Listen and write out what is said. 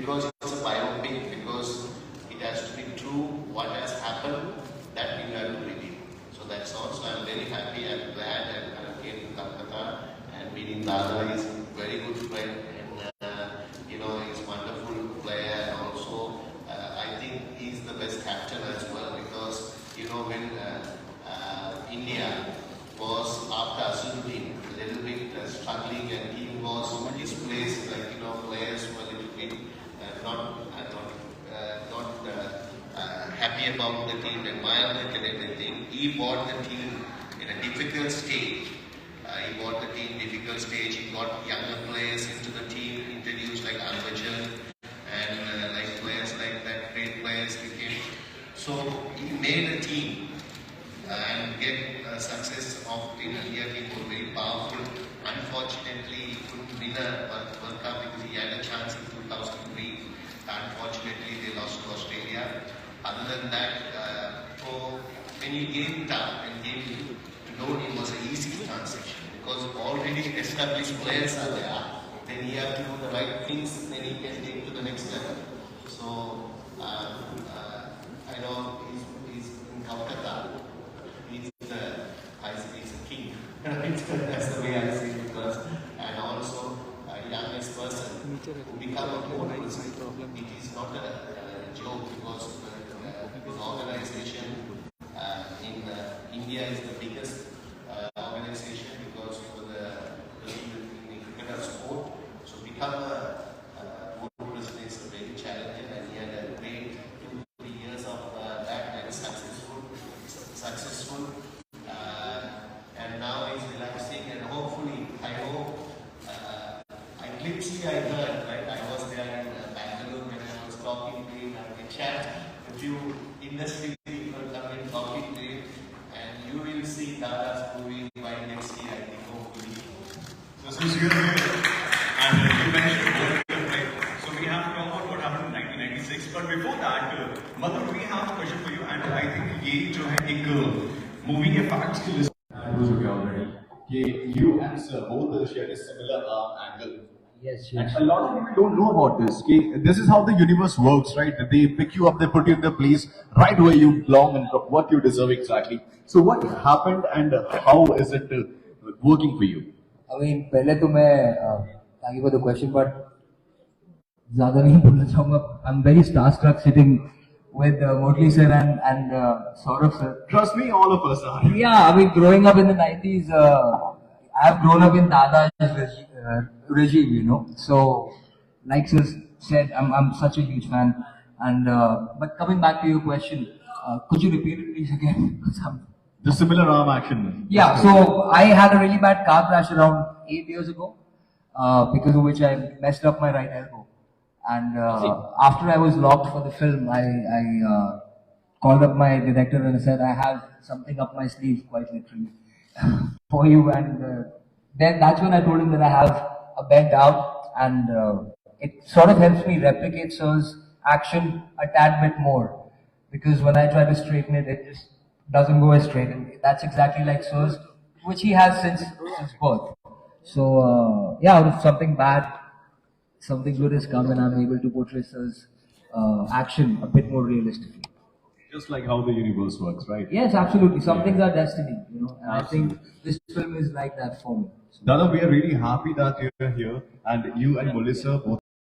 because it's a biopic, because it has to be true, what has happened, that we have to reveal. So that's all. So I'm very happy and glad and came to Calcutta and meeting Dada. Is a very good friend and he's a wonderful player and also I think he's the best captain as well because when India was after Asaduddin a little bit struggling and he was displaced, players were a little bit not happy about the team environment and everything. He brought the team in a difficult stage. He brought the team difficult stage. He got younger players into the team, introduced like Harbhajan and like players like that, great players became. So he made a team and get success of the India team was very powerful. Unfortunately, he couldn't win a World Cup because he had a chance in 2003. Unfortunately, they lost to Australia. Other than that, when you gave it up and gave to know it was an easy transition because already established players are there. Then he have to do the right things, then he can take to the next level. So I know he's in Calcutta. He's a king. That's the way I see it because, and also a youngest person who become a more person. It is not a joke because his organization in India is the biggest organization because for the cricket sport. So become a board president is very challenging and he had a great 2-3 years of that and successful. And now he's relaxing and hopefully, I hope, I heard, right? I was there in Bangalore when I was talking to him and we chat. A few industry people come in talking to him and you will see Dada's movie by next year, I think, hopefully. So since you're here and you mentioned World Cup, right? So we have to talk about what happened in 1996. But before that, Madhur, we have a question for you and I think ये जो है एक movie के facts की list already. You and Sir both share a similar angle. Yes. And a lot of people don't know about this. This is how the universe works, right? They pick you up, they put you in the place right where you belong and what you deserve exactly. So what happened and how is it working for you? I mean, पहले तो मैं thank you for the question, but ज़्यादा नहीं बोलना चाहूँगा. I'm very starstruck sitting with Motli sir and Saurabh sir. Trust me, all of us are. Yeah, I mean, growing up in the 90s, I've grown up in Dada's regime, So, like sir said, I'm such a huge fan. And but coming back to your question, could you repeat it please again? The similar arm action. Yeah, so I had a really bad car crash around 8 years ago, because of which I messed up my right elbow. And after I was locked for the film, I called up my director and said, I have something up my sleeve, quite literally, for you. And then that's when I told him that I have a bent out, and it sort of helps me replicate Sir's action a tad bit more. Because when I try to straighten it, it just doesn't go as straight. And that's exactly like Sir's, which he has since birth. So, yeah, out of something bad, something good has come and I'm able to portray Sir's action a bit more realistically. Just like how the universe works, right? Yes, absolutely. Some things are destiny, And I think this film is like that for me. Dada, we are really happy that you're here and you and Melissa both